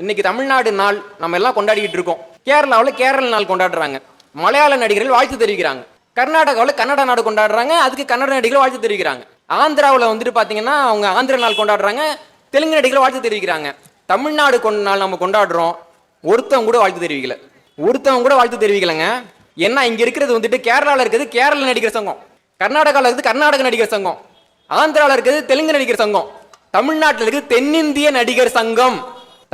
இன்னைக்கு தமிழ்நாடு நாள் நம்ம எல்லாம் கொண்டாடிக்கிட்டு இருக்கோம். கேரளாவில் கேரள நாள் கொண்டாடுறாங்க, மலையாள நடிகர்கள் வாழ்த்து தெரிவிக்கிறாங்க. கர்நாடகாவில் கன்னட நாடு கொண்டாடுறாங்க, அதுக்கு கன்னட நடிகர்கள் வாழ்த்து தெரிவிக்கிறாங்க. ஆந்திராவில் வந்துட்டு பார்த்தீங்கன்னா அவங்க ஆந்திர நாள் கொண்டாடுறாங்க, தெலுங்கு நடிகர்கள் வாழ்த்து தெரிவிக்கிறாங்க. தமிழ்நாடு நாள் நம்ம கொண்டாடுறோம், ஒருத்தவங்க கூட வாழ்த்து தெரிவிக்கலைங்க. ஏன்னா இங்க இருக்கிறது வந்துட்டு கேரளாவில் இருக்கிறது கேரள நடிகர் சங்கம், கர்நாடகாவில் இருக்கிறது கர்நாடக நடிகர் சங்கம், ஆந்திராவில் இருக்கிறது தெலுங்கு நடிகர் சங்கம், தமிழ்நாட்டில் இருக்கிறது தென்னிந்திய நடிகர் சங்கம்.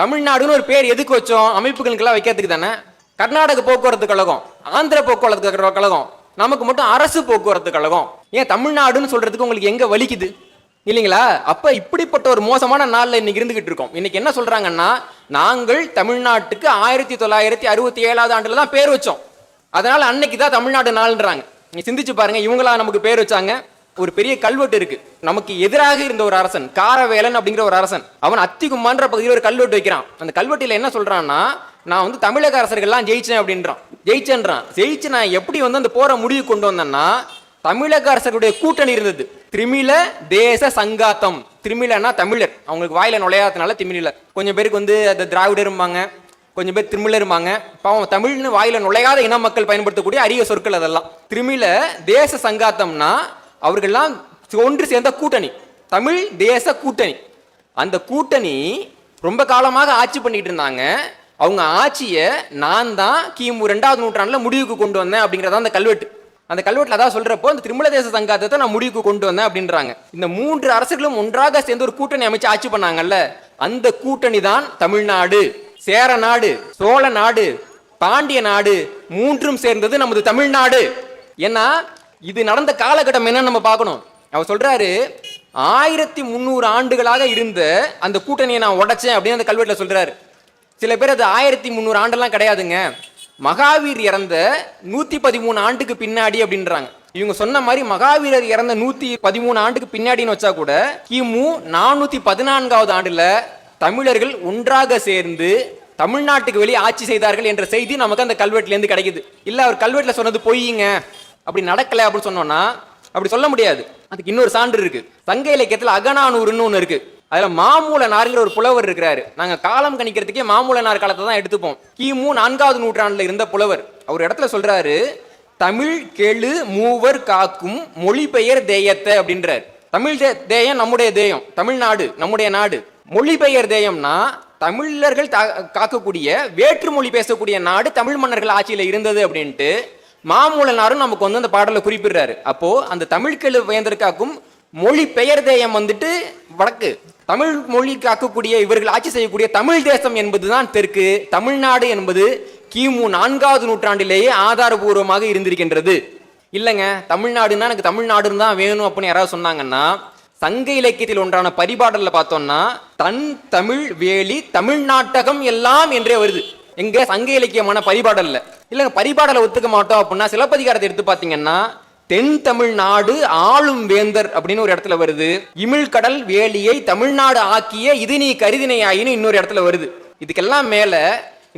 தமிழ்நாடுன்னு ஒரு பேர் எதுக்கு வச்சோம்? அமைப்புகளுக்கெல்லாம் வைக்கிறதுக்கு தானே. கர்நாடக போக்குவரத்து கழகம், ஆந்திர போக்குவரத்து கழகம், நமக்கு மட்டும் அரசு போக்குவரத்து கழகம். ஏன் தமிழ்நாடுன்னு சொல்றதுக்கு உங்களுக்கு எங்க வலிக்குது இல்லைங்களா? அப்ப இப்படிப்பட்ட ஒரு மோசமான நாள்ல இன்னைக்கு இருந்துகிட்டு இருக்கோம். இன்னைக்கு என்ன சொல்றாங்கன்னா, நாங்கள் தமிழ்நாட்டுக்கு 1967 ஆண்டுல தான் பேர் வச்சோம், அதனால அன்னைக்கு தான் தமிழ்நாடு நாள்ன்றாங்க. நீங்க சிந்திச்சு பாருங்க, இவங்களா நமக்கு பேர் வச்சாங்க. ஒரு பெரிய கல்வெட்டு இருக்கு, நமக்கு எதிராக இருந்த ஒரு அரசன் காரவேலன் அப்படிங்கிற ஒரு அரசன், அவன் அத்திகுமான்ற பகுதியில் ஒரு கல்வெட்டு வைக்கிறான். அந்த கல்வெட்டில என்ன சொல்றான்னா, நான் வந்து தமிழக அரசர்கள்லாம் ஜெயிச்சேன் அப்படின்றான். ஜெயிச்சு நான் எப்படி வந்து அந்த போரை முடிவு கொண்டு வந்தேன்னா, தமிழக அரசர்களுடைய கூட்டணி இருந்தது, திரிமில தேச சங்காத்தம். திரிமிலன்னா தமிழர், அவங்களுக்கு வாயில நுழையாதனால திமிழில. கொஞ்சம் பேருக்கு வந்து அந்த திராவிடர் இருப்பாங்க, கொஞ்சம் பேர் திமிழர் இருப்பாங்க. பாவம், தமிழ்னு வாயில நுழையாத இன மக்கள் பயன்படுத்தக்கூடிய அரிய சொற்கள் அதெல்லாம். திரிமில தேச சங்காத்தம்னா அவர்கள்லாம் ஒன்று சேர்ந்த கூட்டணி, தமிழ் தேச கூட்டணி. அந்த கூட்டணி ரொம்ப காலமாக ஆட்சி பண்ணிட்டு இருந்தாங்க. அவங்க ஆட்சியை நான் தான் கிமு 2வது நூற்றாண்டுல முடிவுக்கு கொண்டு வந்தேன் அப்படிங்கிறதா அந்த கல்வெட்டு. அந்த கல்வெட்டில் அதான் சொல்றப்போ, இந்த திரிமில தேச சங்காத்தத்தை நான் முடிவுக்கு கொண்டு வந்தேன் அப்படின்றாங்க. இந்த 3 அரசுகளும் ஒன்றாக சேர்ந்து ஒரு கூட்டணி அமைச்சு ஆட்சி பண்ணாங்கல்ல, அந்த கூட்டணி தான் தமிழ்நாடு. சேர நாடு, சோழ நாடு, பாண்டிய நாடு, 3ம் சேர்ந்தது நமது தமிழ்நாடு. ஏன்னா இது நடந்த காலகட்டம் என்னன்னு நம்ம பார்க்கணும். அவர் சொல்றாரு, 1300 ஆண்டுகளாக இருந்த அந்த கூட்டணியை நான் உடைச்சேன் அப்படின்னு அந்த கல்வெட்டில் சொல்றாரு. சில பேர் அது 1300 ஆண்டெல்லாம் கிடையாதுங்க, மகாவீர் இறந்த 113 ஆண்டுக்கு பின்னாடி அப்படின்றாங்க. இவங்க சொன்ன மாதிரி மகாவீரர் இறந்த 113 ஆண்டுக்கு பின்னாடின்னு வச்சா கூட கிமு 414வது ஆண்டுல தமிழர்கள் ஒன்றாக சேர்ந்து தமிழ்நாட்டுக்கு வெளியே ஆட்சி செய்தார்கள் என்ற செய்தி நமக்கு அந்த கல்வெட்டுல இருந்து கிடைக்குது. இல்ல அவர் கல்வெட்டுல சொன்னது பொய்யுங்க, அப்படி நடக்கல அப்படின்னு சொன்னோம்னா அப்படி சொல்ல முடியாது. அதுக்கு இன்னொரு சான்று இருக்கு. சங்க இலக்கியத்துல அகநானூறுன்னு ஒண்ணு இருக்கு. அதுல மாமூலனார்ங்கிற ஒரு புலவர் இருக்கிறாரு. நாங்க காலம் கணிக்கிறதுக்கே மாமூலனார் காலத்தை தான் எடுத்துப்போம். கிமு 4வது நூற்றாண்டுல இருந்த புலவர். அவர் இடத்துல சொல்றாரு, தமிழ் கெழு மூவர் காக்கும் மொழிபெயர் தேயத்தை அப்படின்றார். தமிழ் தேயம் நம்முடைய தேயம், தமிழ்நாடு நம்முடைய நாடு. மொழிபெயர் தேயம்னா தமிழர்கள் காக்கக்கூடிய வேற்று மொழி பேசக்கூடிய நாடு தமிழ் மன்னர்கள் ஆட்சியில இருந்தது அப்படின்ட்டு மாமூலனாரும் நமக்கு வந்து அந்த பாடலை குறிப்பிடுறாரு. அப்போ அந்த தமிழ்கெழு வேந்தர் காக்கும் மொழி பெயர் தேயம் வந்துட்டு வடக்கு, தமிழ் மொழி காக்கக்கூடிய இவர்கள் ஆட்சி செய்யக்கூடிய தமிழ் தேசம் என்பதுதான் தெற்கு, தமிழ்நாடு என்பது கிமு 4வது நூற்றாண்டிலேயே ஆதாரபூர்வமாக இருந்திருக்கின்றது. இல்லைங்க, தமிழ்நாடுன்னா எனக்கு தமிழ்நாடுன்னு தான் வேணும் அப்படின்னு யாராவது சொன்னாங்கன்னா, சங்க இலக்கியத்தில் ஒன்றான பரிபாடல்ல பார்த்தோம்னா தன் தமிழ் வேலி தமிழ்நாட்டகம் எல்லாம் என்றே வருது. எங்க சங்க இலக்கியமான பரிபாடல்ல. இல்லைங்க, பரிபாடலை ஒத்துக்க மாட்டோம் அப்படின்னா சிலப்பதிகாரத்தை எடுத்து பார்த்தீங்கன்னா தென் தமிழ்நாடு ஆளும் வேந்தர் அப்படின்னு ஒரு இடத்துல வருது. இமிழ்கடல் வேலியை தமிழ்நாடு ஆக்கிய இது நீ கருதினை ஆயின்னு இன்னொரு இடத்துல வருது. இதுக்கெல்லாம் மேல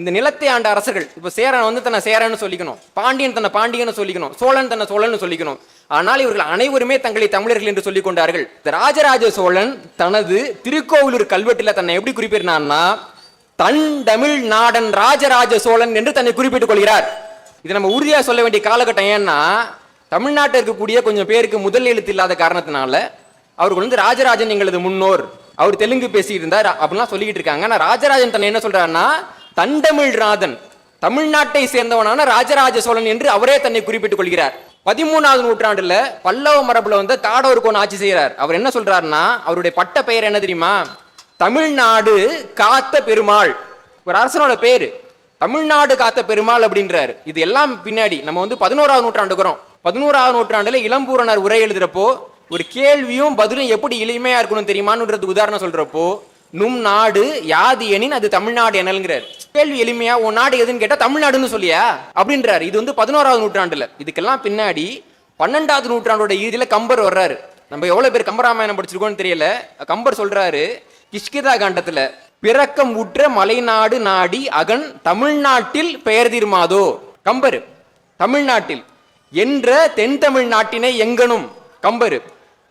இந்த நிலத்தை ஆண்ட அரசர்கள், இப்ப சேரன் வந்து தன்னை சேரன்னு சொல்லிக்கணும், பாண்டியன் தன்னை பாண்டியன்னு சொல்லிக்கணும், சோழன் தன்னை சோழன்னு சொல்லிக்கணும். ஆனால் இவர்கள் அனைவருமே தங்களை தமிழர்கள் என்று சொல்லிக் கொண்டார்கள். ராஜராஜ சோழன் தனது திருக்கோவிலூர் கல்வெட்டுல தன்னை எப்படி குறிப்பிட்டார்னா, தன் தமிழ் நாடன் ராஜராஜ சோழன் என்று தன்னை குறிப்பிட்டுக் கொள்கிறார். இது நம்ம உறுதியா சொல்ல வேண்டிய காலகட்டம். ஏன்னா தமிழ்நாட்டில் இருக்கக்கூடிய கொஞ்சம் பேருக்கு முதல் எழுத்து இல்லாத காரணத்தினால அவர்கள் வந்து ராஜராஜன் எங்களது முன்னோர், அவர் தெலுங்கு பேசிட்டு இருந்தார் அப்படின்லாம் சொல்லிக்கிட்டு இருக்காங்க. ஆனா ராஜராஜன் தன்னை என்ன சொல்றாருன்னா, தண்டமிழ் ராதன், தமிழ்நாட்டை சேர்ந்தவனான ராஜராஜ சோழன் என்று அவரே தன்னை குறிப்பிட்டுக் கொள்கிறார். 13வது நூற்றாண்டுல பல்லவ மரபுல வந்து காடவர் கோன் ஆட்சி செய்கிறார். அவர் என்ன சொல்றாருன்னா, அவருடைய பட்ட பெயர் என்ன தெரியுமா? தமிழ்நாடு காத்த பெருமாள். ஒரு அரசனோட பேரு தமிழ்நாடு காத்த பெருமாள் அப்படின்றாரு. இது எல்லாம் பின்னாடி நம்ம வந்து 11வது நூற்றாண்டுக்கு வரோம். 11வது நூற்றாண்டுல இளம்பூரணர் உரை எழுதுறப்போ ஒரு கேள்வியும் பதிலும் எப்படி எளிமையா இருக்கணும் தெரியுமான்னு உதாரணம் சொல்றப்போ, நும் நாடு யாது எனின் அது தமிழ்நாடு எனல்ங்கிறார். கேள்வி எளிமையா, உன் நாடு எதுன்னு கேட்டா தமிழ்நாடுன்னு சொல்லியா அப்படின்றாரு. இது வந்து 11வது நூற்றாண்டுல. இதுக்கெல்லாம் பின்னாடி 12வது நூற்றாண்டோட இறுதியில கம்பர் வர்றாரு. நம்ம எவ்வளவு பேர் கம்பராமாயணம் படிச்சிருக்கோம்னு தெரியல. கம்பர் சொல்றாரு, கிஷ்கிதா காண்டத்துல பிறக்கம் உற்ற மலைநாடு நாடி அகன் தமிழ்நாட்டில் பெயர் தீர்மாதோ. கம்பர் தமிழ்நாட்டில் என்ற தென் தமிழ்நாட்டினை எங்கனும். கம்பர்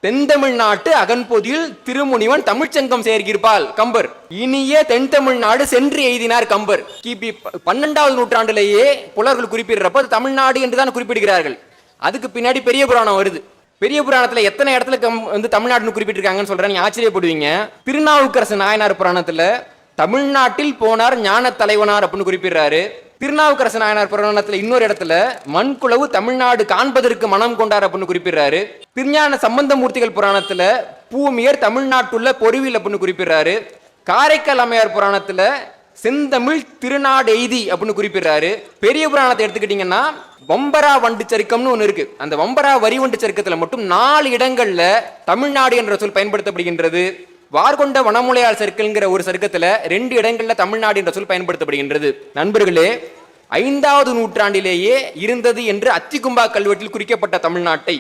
தென்தமிழ்நாட்டு அகன்பொதில் திருமுனிவன் தமிழ்ச்சங்கம் சேர்கிருப்பால் கம்பர். இனிய தென் தமிழ்நாடு சென்று எய்தினார் கம்பர். கிபி 12வது நூற்றாண்டிலேயே புலவர்கள் குறிப்பிடுறப்ப தமிழ்நாடு என்றுதான் குறிப்பிடுகிறார்கள். அதுக்கு பின்னாடி பெரிய புராணம் வருது. பெரிய புராணத்துல எத்தனை இடத்துல வந்து தமிழ்நாடுன்னு குறிப்பிட்டிருக்காங்கன்னு சொல்றேன், நீங்க ஆச்சரியப்படுவீங்க. திருநாவுக்கரசு நாயனார் புராணத்துல தமிழ்நாட்டில் போனார் ஞான தலைவனார் அப்படின்னு குறிப்பிடுறாரு. திருநாவுக்கரசு நாயனார் புராணத்துல இன்னொரு இடத்துல மண்குளவு தமிழ்நாடு காண்பதற்கு மனம் கொண்டார் அப்படின்னு குறிப்பிடுறாரு. திருஞான சம்பந்தமூர்த்திகள் புராணத்துல பூமியர் தமிழ்நாட்டுள்ள பொறிவில் அப்படின்னு குறிப்பிடுறாரு. காரைக்கால் அம்மையார் புராணத்துல செந்தமிழ் திருநாடு எய்தி அப்படின்னு குறிப்பிடுறாரு. பெரிய புராணத்தை எடுத்துக்கிட்டீங்கன்னா வம்பரா வண்டு சருக்கம்னு ஒன்று இருக்கு. அந்த வம்பரா வரி வண்டு சருக்கத்துல மட்டும் 4 இடங்கள்ல தமிழ்நாடு என்ற சொல் பயன்படுத்தப்படுகின்றது. வார்கொண்ட வனமுலையார் சர்க்கிள்ங்கிற ஒரு சர்க்கத்துல 2 இடங்கள்ல தமிழ்நாடு என்ற சொல் பயன்படுத்தப்படுகின்றது. நண்பர்களே, 5வது நூற்றாண்டிலேயே இருந்தது என்று அத்திகும்பா கல்வெட்டில் குறிக்கப்பட்ட தமிழ்நாட்டை,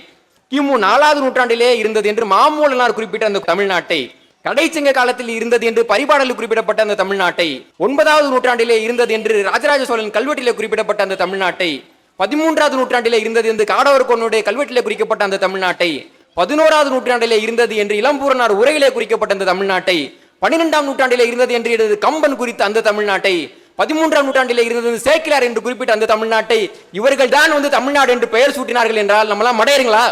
கிமு 4வது நூற்றாண்டிலேயே இருந்தது என்று மாமூலனார் குறிப்பிட்ட அந்த தமிழ்நாட்டை, கடைச்சங்க காலத்தில் இருந்தது என்று பரிபாடலில் குறிப்பிடப்பட்ட அந்த தமிழ்நாட்டை, 9வது நூற்றாண்டிலே இருந்தது என்று ராஜராஜ சோழன் கல்வெட்டிலே குறிப்பிடப்பட்ட அந்த தமிழ்நாட்டை, 13வது நூற்றாண்டிலே இருந்தது என்று காடவர் கொன்னுடைய கல்வெட்டிலே குறிக்கப்பட்ட அந்த தமிழ்நாட்டை, 11வது நூற்றாண்டிலே இருந்தது என்று இளம்பூரனார் உரையிலே குறிக்கப்பட்ட அந்த தமிழ்நாட்டை, 12ஆம் நூற்றாண்டிலே இருந்தது என்று கம்பன் குறித்த அந்த தமிழ்நாட்டை, 13ஆம் நூற்றாண்டிலே இருந்தது சேக்கிலார் என்று குறிப்பிட்ட அந்த தமிழ்நாட்டை, இவர்கள் தான் வந்து தமிழ்நாடு என்று பெயர் சூட்டினார்கள் என்றால் நம்மளாம் மடையறீங்களா?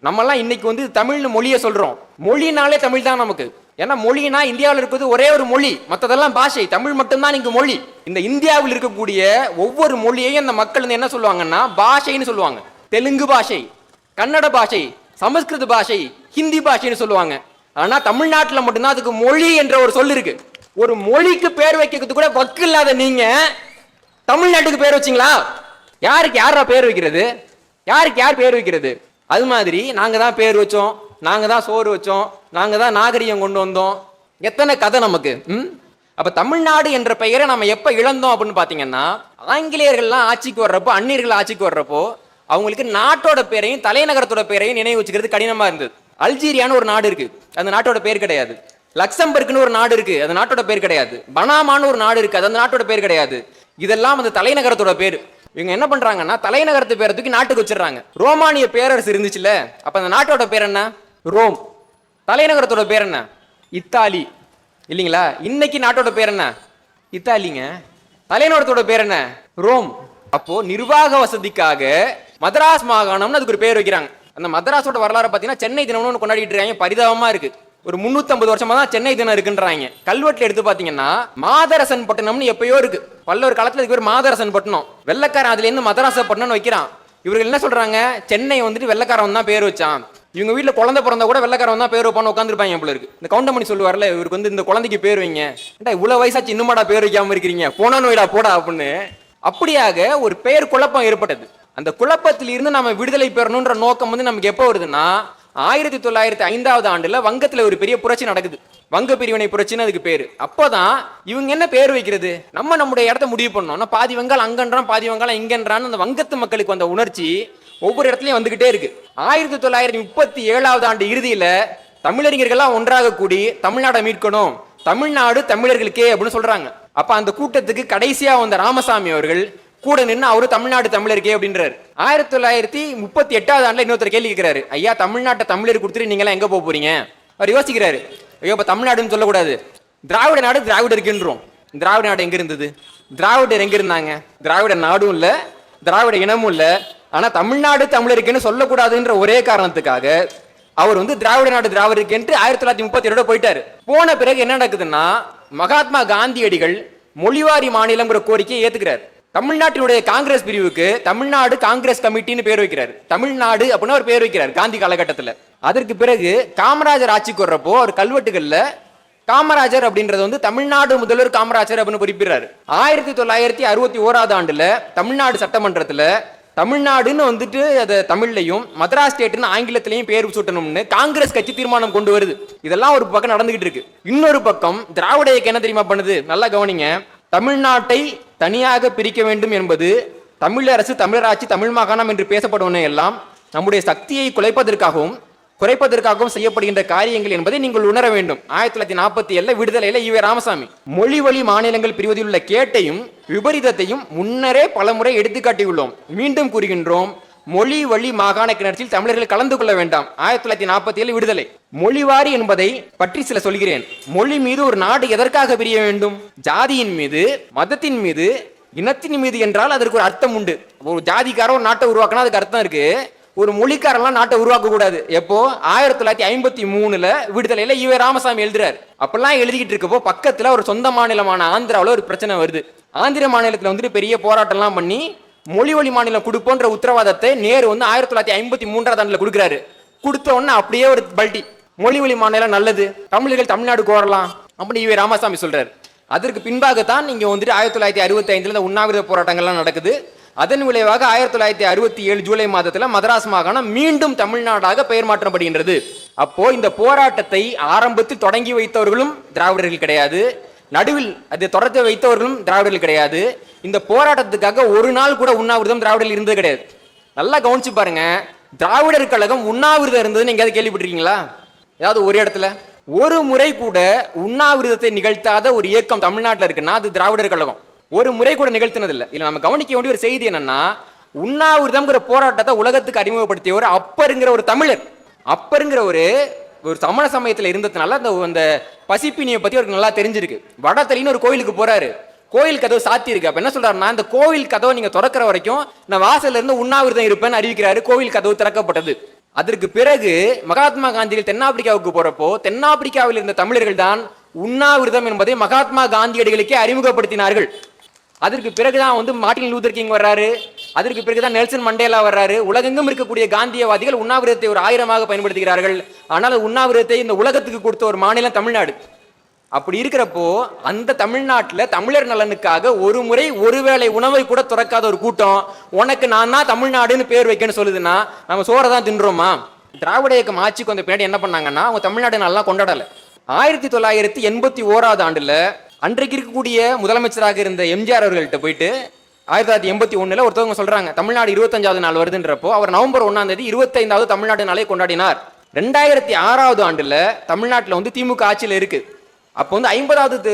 நம்மலாம் இன்னைக்கு வந்து தமிழ்னு மொழியை சொல்றோம். மொழினாலே தமிழ் தான் நமக்கு. ஏன்னா மொழினா இந்தியாவில் இருப்பது ஒரே ஒரு மொழி, மற்றதெல்லாம் பாஷை. தமிழ் மட்டும்தான் இங்கு மொழி. இந்த இந்தியாவில் இருக்கக்கூடிய ஒவ்வொரு மொழியையும் அந்த மக்கள் என்ன சொல்லுவாங்கன்னா பாஷைன்னு சொல்லுவாங்க. தெலுங்கு பாஷை, கன்னட பாஷை, சமஸ்கிருத பாஷை, ஹிந்தி பாஷைன்னு சொல்லுவாங்க. ஆனா தமிழ்நாட்டில் மட்டும்தான் அதுக்கு மொழி என்ற ஒரு சொல் இருக்கு. ஒரு மொழிக்கு பேர் வைக்கிறது கூட வக்கு இல்லாத நீங்க தமிழ்நாட்டுக்கு பேர் வச்சிங்களா? யாருக்கு யாரா பேர் வைக்கிறது? யாருக்கு யார் பேர் வைக்கிறது? அது மாதிரி நாங்க தான் பேர் வச்சோம், நாங்க தான் சோறு வச்சோம், நாங்க தான் நாகரிகம் கொண்டு வந்தோம். எத்தனை கதை நமக்கு. அப்ப தமிழ்நாடு என்ற பெயரை நம்ம எப்ப இழந்தோம் அப்படின்னு பாத்தீங்கன்னா, ஆங்கிலேயர்கள்லாம் ஆட்சிக்கு வர்றப்போ, அந்நியர்கள் ஆட்சிக்கு வர்றப்போ அவங்களுக்கு நாட்டோட பேரையும் தலைநகரத்தோட பேரையும் நினைவு வச்சுக்கிறது கடினமா இருந்தது. அல்ஜீரியான்னு ஒரு நாடு இருக்கு, அந்த நாட்டோட பேர் கிடையாது. லக்சம்பர்க்னு ஒரு நாடு இருக்கு, அந்த நாட்டோட பேர் கிடையாது. பனாமான்னு ஒரு நாடு இருக்கு, அந்த நாட்டோட பேர் கிடையாது. இதெல்லாம் அந்த தலைநகரத்தோட பேர். இவங்க என்ன பண்றாங்கன்னா தலைநகரத்து பேரை தூக்கி நாட்டுக்கு வச்சிடறாங்க. ரோமானிய பேரரசு இருந்துச்சுல, அப்ப அந்த நாட்டோட பேர் என்ன? ரோம். தலைநகரத்தோட பேர் என்ன? இத்தாலி. இல்லைங்களா? இன்னைக்கு நாட்டோட பேர் என்ன? இத்தாலிங்க. தலைநகரத்தோட பேர் என்ன? ரோம். அப்போ நிர்வாக வசதிக்காக மதராஸ் மாகாணம்னு அதுக்கு ஒரு பேர் வைக்கிறாங்க. அந்த மதராஸோட வரலாறு பார்த்தீங்கன்னா சென்னை தினம்னு கொண்டாடிட்டு இருக்காங்க. பரிதாபமா இருக்கு. ஒரு 350 வருஷமா தான் சென்னை தினம் இருக்குன்றாங்க. கல்வெட்டுல எடுத்து பாத்தீங்கன்னா மாதரசன் பட்டணம்னு எப்பயோ இருக்கு. பல்லவர் காலத்துல இதுக்கு பேர் மாதரசன் பட்டணம். வெள்ளக்காரன் அதுல இருந்து மதராச பட்டணம்னு வைக்கிறான். இவர்கள் என்ன சொல்றாங்க? சென்னை வந்துட்டு வெள்ளக்காரன் தான் பேர் வச்சான். இவங்க வீட்டுல குழந்தை பிறந்தா கூட வெள்ளக்காரன் தான் பேர் வைப்பான்னு உட்காந்துருப்பாங்க போல இருக்கு. இந்த கவுண்டமணி சொல்லுவார்ல, இவருக்கு வந்து இந்த குழந்தைக்கு பேர் வைங்க, இவ்வளவு வயசாச்சு இன்னுமாடா பேர் வைக்காம இருக்கிறீங்க, போனா நோயிடா போடா அப்படின்னு. அப்படியாக ஒரு பெயர் குழப்பம் ஏற்பட்டது. அந்த குழப்பத்தில் இருந்து நம்ம விடுதலை பெறணும்ன்ற நோக்கம் வந்து நமக்கு எப்போ வருதுன்னா 1905ஆவது ஆண்டுல வங்கத்துல ஒரு பெரிய புரட்சி நடக்குது. வங்க பிரிவினை புரட்சின்னு அதுக்கு பேரு. அப்போதான் இவங்க என்ன பேர் வைக்கிறது, நம்முடைய இடத்த முடிவு பண்ணோம். பாதி வங்காளம் அங்கன்றான், பாதி வங்காளம் இங்கன்றான்னு அந்த வங்கத்து மக்களுக்கு வந்த உணர்ச்சி ஒவ்வொரு இடத்துலயும் வந்துகிட்டே இருக்கு. 1937ஆவது ஆண்டு இறுதியில தமிழறிஞர்கள்லாம் ஒன்றாக கூடி தமிழ்நாடை மீட்கணும், தமிழ்நாடு தமிழர்களுக்கே அப்படின்னு சொல்றாங்க. அப்ப அந்த கூட்டத்துக்கு கடைசியா வந்த ராமசாமி அவர்கள் கூட நின்று அவரு தமிழ்நாடு தமிழருக்கே அப்படின்றாரு. 1938ஆவது ஆண்டுல இன்னொருத்தர் கேள்வி கேட்கிறாரு, ஐயா தமிழ்நாட்டை தமிழர் கொடுத்துட்டு நீங்க எல்லாம் எங்க போக போறீங்க? அவர் யோசிக்கிறாரு, ஐயோ இப்ப தமிழ்நாடுன்னு சொல்லக்கூடாது, திராவிட நாடு திராவிடருக்குன்றோம். திராவிட நாடு எங்க இருந்தது? திராவிடர் எங்க இருந்தாங்க? திராவிட நாடும் இல்ல, திராவிட இனமும் இல்ல. ஆனா தமிழ்நாடு தமிழருக்குன்னு சொல்லக்கூடாதுன்ற ஒரே காரணத்துக்காக அவர் வந்து திராவிட நாடு திராவிடருக்குன்ட்டு 1937 போயிட்டாரு. போன பிறகு என்ன நடக்குதுன்னா மகாத்மா காந்தியடிகள் மொழிவாரி மாநிலங்கிற கோரிக்கையை ஏத்துக்கிறார். தமிழ்நாட்டினுடைய காங்கிரஸ் பிரிவுக்கு தமிழ்நாடு காங்கிரஸ் கமிட்டின்னு பேர் வைக்கிறார். தமிழ்நாடு அப்படின்னு ஒரு பேர் வைக்கிறார் காந்தி காலகட்டத்தில். அதற்கு பிறகு காமராஜர் ஆட்சிக்கு வர்றப்போ ஒரு கல்வெட்டுகள்ல காமராஜர் அப்படின்றது வந்து தமிழ்நாடு முதல்வர் காமராஜர் அப்படின்னு குறிப்பிடுறாரு. 1961ஆவது ஆண்டுல தமிழ்நாடு சட்டமன்றத்துல தமிழ்நாடுன்னு வந்துட்டு அதை தமிழ்லையும் மதராஸ் ஸ்டேட்னு ஆங்கிலத்திலையும் பேர் சூட்டணும்னு காங்கிரஸ் கட்சி தீர்மானம் கொண்டு வருது. இதெல்லாம் ஒரு பக்கம் நடந்துகிட்டு இருக்கு. இன்னொரு பக்கம் திராவிட இயக்கம் என்ன தெரியுமா பண்ணுது? நல்லா கவனிங்க. தமிழ்நாட்டை தனியாக பிரிக்க வேண்டும் என்பது தமிழரசு, தமிழராட்சி, தமிழ் மாகாணம் என்று பேசப்படுவன எல்லாம் நம்முடைய சக்தியை குறைப்பதற்காகவும் செய்யப்படுகின்ற காரியங்கள் என்பதை நீங்கள் உணர வேண்டும். 1947 விடுதலையில ஈவே ராமசாமி மொழி வழி மாநிலங்கள் பிரிவதில் உள்ள கேட்டையும் விபரீதத்தையும் முன்னரே பலமுறை எடுத்துக்காட்டியுள்ளோம். மீண்டும் கூறுகின்றோம், மொழி வழி மாகாண கிணற்றில் தமிழர்கள் கலந்து கொள்ள வேண்டாம். 1947 விடுதலை. மொழிவாரி என்பதை பற்றி சில சொல்கிறேன். மொழி மீது ஒரு நாடு எதற்காக பிரிய வேண்டும்? ஜாதியின் மீது, மதத்தின் மீது, இனத்தின் மீது என்றால் அதற்கு ஒரு அர்த்தம் உண்டு. ஒரு ஜாதிக்கார ஒரு நாட்டை உருவாக்கினா அதுக்கு அர்த்தம் இருக்கு. ஒரு மொழிக்காரெல்லாம் நாட்டை உருவாக்க கூடாது. எப்போ 1953 விடுதலையில ஈவே ராமசாமி எழுதுறாரு. அப்பெல்லாம் எழுதிக்கிட்டு இருக்கப்போ பக்கத்துல ஒரு சொந்த மாநிலமான ஆந்திராவில் ஒரு பிரச்சனை வருது. ஆந்திர மாநிலத்தில் வந்துட்டு பெரிய போராட்டம்லாம் பண்ணி மொழி வழி மாநிலம் கொடுப்போன்ற உத்தரவாதத்தை நேரு வந்து 1953 கொடுக்குறாரு. கொடுத்த உடனே அப்படியே ஒரு பல்டி, மொழி வழி மாநிலம் நல்லது, தமிழர்கள் தமிழ்நாடு கோரலாம் அப்படின்னு ஈவே ராமசாமி சொல்றாரு. அதற்கு பின்பாகத்தான் இங்க வந்துட்டு 1965 உண்ணாவிரத போராட்டங்கள்லாம் நடக்குது. அதன் விளைவாக 1967 ஜூலை மாதத்துல மதராஸ் மாகாணம் மீண்டும் தமிழ்நாடாக பெயர் மாற்றப்படுகின்றது. அப்போ இந்த போராட்டத்தை ஆரம்பத்தில் தொடங்கி வைத்தவர்களும் திராவிடர்கள் கிடையாது, நடுவில் அதை தொடர்ந்து வைத்தவர்களும் திராவிடர்கள் கிடையாது. இந்த போராட்டத்துக்காக ஒரு நாள் கூட உண்ணாவிரதம் திராவிடர்கள் இருந்தது கிடையாது. நல்லா கவனிச்சு பாருங்க, திராவிடர் கழகம் உண்ணாவிரதம் இருந்ததுன்னு எங்கேயாவது கேள்விப்பட்டிருக்கீங்களா? ஏதாவது ஒரு இடத்துல ஒரு முறை கூட உண்ணாவிரதத்தை நிகழ்த்தாத ஒரு இயக்கம் தமிழ்நாட்டில் இருக்குன்னா அது திராவிடர் கழகம். ஒரு முறை கூட நிகழ்த்தினது இல்லை. இல்லை, நம்ம கவனிக்க வேண்டிய ஒரு செய்தி என்னன்னா, உண்ணாவிரதம்ங்கிற போராட்டத்தை உலகத்துக்கு அறிமுகப்படுத்தியவர் அப்பருங்கிற ஒரு தமிழர். அப்பருங்கிற ஒரு சமண சமயத்தில் இருந்ததுனால அந்த பசிப்பினியை பத்தி அவருக்கு நல்லா தெரிஞ்சிருக்கு. வடத்தலின்னு ஒரு கோயிலுக்கு போறாரு, கோயில் கதவு சாத்தி இருக்கு. அப்ப என்ன சொல்றாருன்னா, இந்த கோவில் கதவை நீங்க திறக்கிற வரைக்கும் நான் வாசல்ல இருந்து உண்ணாவிரதம் இருப்பேன்னு அறிவிக்கிறாரு. கோவில் கதவு திறக்கப்பட்டது. அதற்கு பிறகு மகாத்மா காந்திகள் தென்னாப்பிரிக்காவுக்கு போறப்போ தென்னாப்பிரிக்காவில் இருந்த தமிழர்கள் தான் உண்ணாவிரதம் என்பதை மகாத்மா காந்தியடிகளுக்கே அறிமுகப்படுத்தினார்கள். அதற்கு பிறகுதான் வந்து மார்ட்டின் லூதர் கிங் வர்றாரு. அதற்கு பிறகுதான் நெல்சன் மண்டேலா வர்றாரு. உலகெங்கும் இருக்கக்கூடிய காந்தியவாதிகள் உண்ணாவிரதத்தை ஒரு ஆயுதமாக பயன்படுத்துகிறார்கள். ஆனால் உண்ணாவிரதத்தை இந்த உலகத்துக்கு கொடுத்த ஒரு மாநிலம் தமிழ்நாடு. அப்படி இருக்கிறப்போ அந்த தமிழ்நாட்டில் தமிழர் நலனுக்காக ஒரு முறை ஒருவேளை உணவை கூட துறக்காத ஒரு கூட்டம் உனக்கு நான் தான் தமிழ்நாடுன்னு பேர் வைக்கன்னு சொல்லுதுன்னா நம்ம சோறை தான் தின்றோமா? திராவிட இயக்கம் ஆட்சிக்கு வந்த பின்னாடி என்ன பண்ணாங்கன்னா, அவங்க தமிழ்நாடு நல்லா கொண்டாடலை. 1981 அன்றைக்கு இருக்கக்கூடிய முதலமைச்சராக இருந்த எம்ஜிஆர் அவர்கள்ட்ட போயிட்டு 1981 ஒருத்தவங்க சொல்றாங்க, தமிழ்நாடு 25வது நாள் வருதுன்றப்போ அவர் நவம்பர் 1 25வது தமிழ்நாடு நாளை கொண்டாடினார். 2006 தமிழ்நாட்டில் வந்து திமுக ஆட்சியில் இருக்கு. அப்போ வந்து 50வது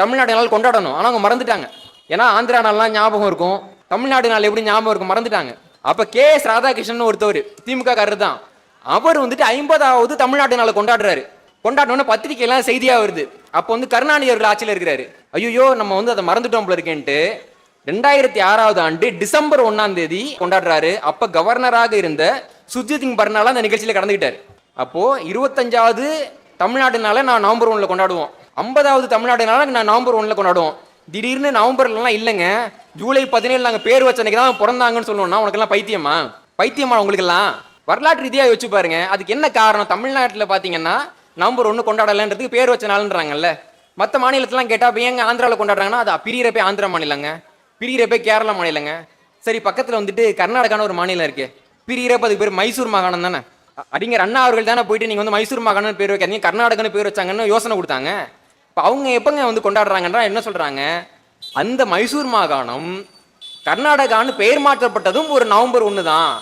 தமிழ்நாடு நாள் கொண்டாடணும். ஆனால் அவங்க மறந்துட்டாங்க. ஏன்னா ஆந்திரா நாள்லாம் ஞாபகம் இருக்கும், தமிழ்நாடு நாள் எப்படி ஞாபகம் இருக்கும், மறந்துட்டாங்க. அப்ப KS ராதாகிருஷ்ணன் ஒருத்தவர் திமுக காரர் தான், அவர் வந்துட்டு 50வது தமிழ்நாடு நாளை கொண்டாடுறாரு. கொண்டாடணும்னு பத்திரிகையெல்லாம் செய்தியா வருது. அப்போ வந்து கருணாநிதி அவர்கள் ஆட்சியில் இருக்கிறாரு. ஐயோ நம்ம வந்து அதை மறந்துட்டோம் போல இருக்கேன்ட்டு 2006 டிசம்பர் 1 கொண்டாடுறாரு. அப்ப கவர்னராக இருந்த சுர்ஜித் சிங் பர்னாலா அந்த நிகழ்ச்சியில கலந்துக்கிட்டாரு. அப்போ 25வது தமிழ்நாடு நாளை நான் நவம்பர் 1 கொண்டாடுவோம், 50வது தமிழ்நாடு நாளை நான் நவம்பர் 1 கொண்டாடுவோம். திடீர்னு நவம்பர்லாம் இல்லைங்க, ஜூலை 17 நாங்கள் பேர் வச்ச அன்னைக்கு தான் பிறந்தாங்கன்னு சொல்லணும்னா உனக்கெல்லாம் பைத்தியமா உங்களுக்கெல்லாம்? வரலாற்று ரீதியாக யோசிச்சு பாருங்க. அதுக்கு என்ன காரணம்? தமிழ்நாட்டில் பார்த்தீங்கன்னா நவம்பர் 1 கொண்டாடலன்றதுக்கு பேர் வச்ச நாள்ன்றாங்கல்ல. மற்ற மாநிலத்திலாம் கேட்டால் இப்போ ஏங்க ஆந்திராவில் கொண்டாடுறாங்கன்னா அது பிரியிறப்பே ஆந்திரா மாநிலங்க, பிரியிறப்பே கேரளா மாநிலங்க. சரி, பக்கத்தில் வந்துட்டு கர்நாடகான ஒரு மாநிலம் இருக்கு, பிரியிறப்ப அதுக்கு பேர் மைசூர் மாகாணம் தானே. அறிஞர் அண்ணா அவர்கள் தானே போயிட்டு நீங்கள் வந்து மைசூர் மாகாணம்னு பேர் வைக்காதீங்க, கர்நாடகன்னு பேர் வச்சாங்கன்னு யோசனை கொடுத்தாங்க. இப்போ அவங்க எப்பங்க வந்து கொண்டாடுறாங்கன்றா என்ன சொல்றாங்க, அந்த மைசூர் மாகாணம் கர்நாடகான்னு பெயர் மாற்றப்பட்டதும் ஒரு நவம்பர் 1 தான்,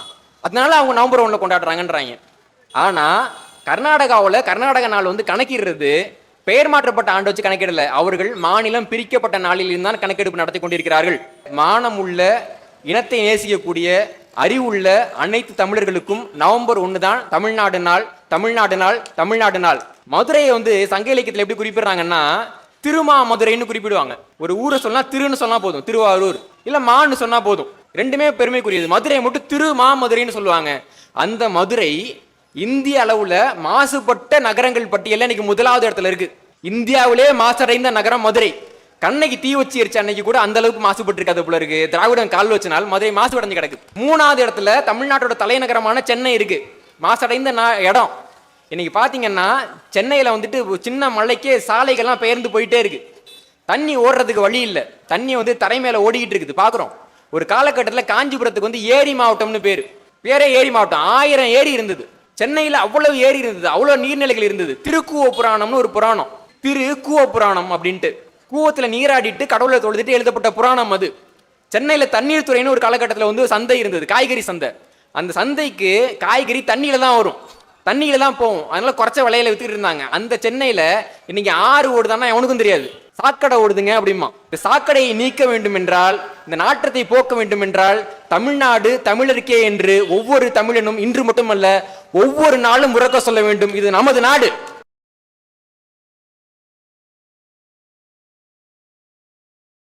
அதனால அவங்க நவம்பர் 1 கொண்டாடுறாங்கன்றாங்க. ஆனா கர்நாடகாவில் கர்நாடக நாள் வந்து கணக்கிடுறது பெயர் மாற்றப்பட்ட ஆண்டு வச்சு கணக்கிடல, அவர்கள் மாநிலம் பிரிக்கப்பட்ட நாளில் இருந்தால் கணக்கெடுப்பு நடத்தி கொண்டிருக்கிறார்கள். மானம் உள்ள, இனத்தை நேசிக்கக்கூடிய, அறிவுள்ள அனைத்து தமிழர்களுக்கும் நவம்பர் 1 தான் தமிழ்நாடு நாள். தமிழ்நாடு நாள். மதுரையை வந்து சங்க இலக்கியத்தில் எப்படி குறிப்பிடுறாங்கன்னா, திருமாமதுரைன்னு குறிப்பிடுவாங்க. ஒரு ஊரை சொன்னா திருன்னு சொன்னா போதும், திருவாரூர் இல்ல மான்னு சொன்னா போதும், ரெண்டுமே பெருமைக்குரியது. மதுரையை மட்டும் திருமாமதுரைன்னு சொல்லுவாங்க. அந்த மதுரை இந்திய அளவுல மாசுபட்ட நகரங்கள் பட்டியல இன்னைக்கு 1வது இடத்துல இருக்கு. இந்தியாவிலே மாசடைந்த நகரம் மதுரை. கண்ணைக்கு தீ வச்சு எரிச்ச அன்னைக்கு கூட அந்த அளவுக்கு மாசுபட்டு இருக்காது போல இருக்கு. திராவிடன் கால் வச்சனால் மதுரை மாசுபடைஞ்சு கிடக்கு. 3வது இடத்துல தமிழ்நாட்டோட தலைநகரமான சென்னை இருக்கு, மாசடைந்த இடம். இன்னைக்கு பாத்தீங்கன்னா சென்னையில வந்துட்டு சின்ன மலைக்கே சாலைகள்லாம் பெயர்ந்து போயிட்டே இருக்கு, தண்ணி ஓடுறதுக்கு வழி இல்லை, தண்ணி வந்து தரை மேல ஓடிக்கிட்டு இருக்குது பாக்குறோம். ஒரு காலகட்டத்தில் காஞ்சிபுரத்துக்கு வந்து ஏரி மாவட்டம்னு பேரே ஏரி மாவட்டம், 1000 ஏரி இருந்தது. சென்னையில் அவ்வளவு ஏரி இருந்தது, அவ்வளவு நீர்நிலைகள் இருந்தது. திருக்கூவ புராணம்னு ஒரு புராணம், திருக்கூவ புராணம் அப்படின்ட்டு கூவத்தில் நீராடிட்டு கடவுளை தொழுதுட்டு எழுதப்பட்ட புராணம் அது. சென்னையில் தண்ணீர் துறைன்னு ஒரு காலகட்டத்தில் வந்து சந்தை இருந்தது, காய்கறி சந்தை. அந்த சந்தைக்கு காய்கறி தண்ணியில தான் வரும், தண்ணியில தான் போகும், அதனால குறைச்ச விலையில வித்துக்கிட்டு இருந்தாங்க. அந்த சென்னையில இன்னைக்கு ஆறு ஓடுதான்னா எவனுக்கும் தெரியாது, சாக்கடை ஓடுதுங்க அப்படிமா. இந்த சாக்கடையை நீக்க வேண்டும் என்றால், இந்த நாற்றத்தை போக்க வேண்டும் என்றால், தமிழ்நாடு தமிழருக்கே என்று ஒவ்வொரு தமிழனும் இன்று மட்டுமல்ல ஒவ்வொரு நாளும் உறக்க சொல்ல வேண்டும், இது நமது நாடு.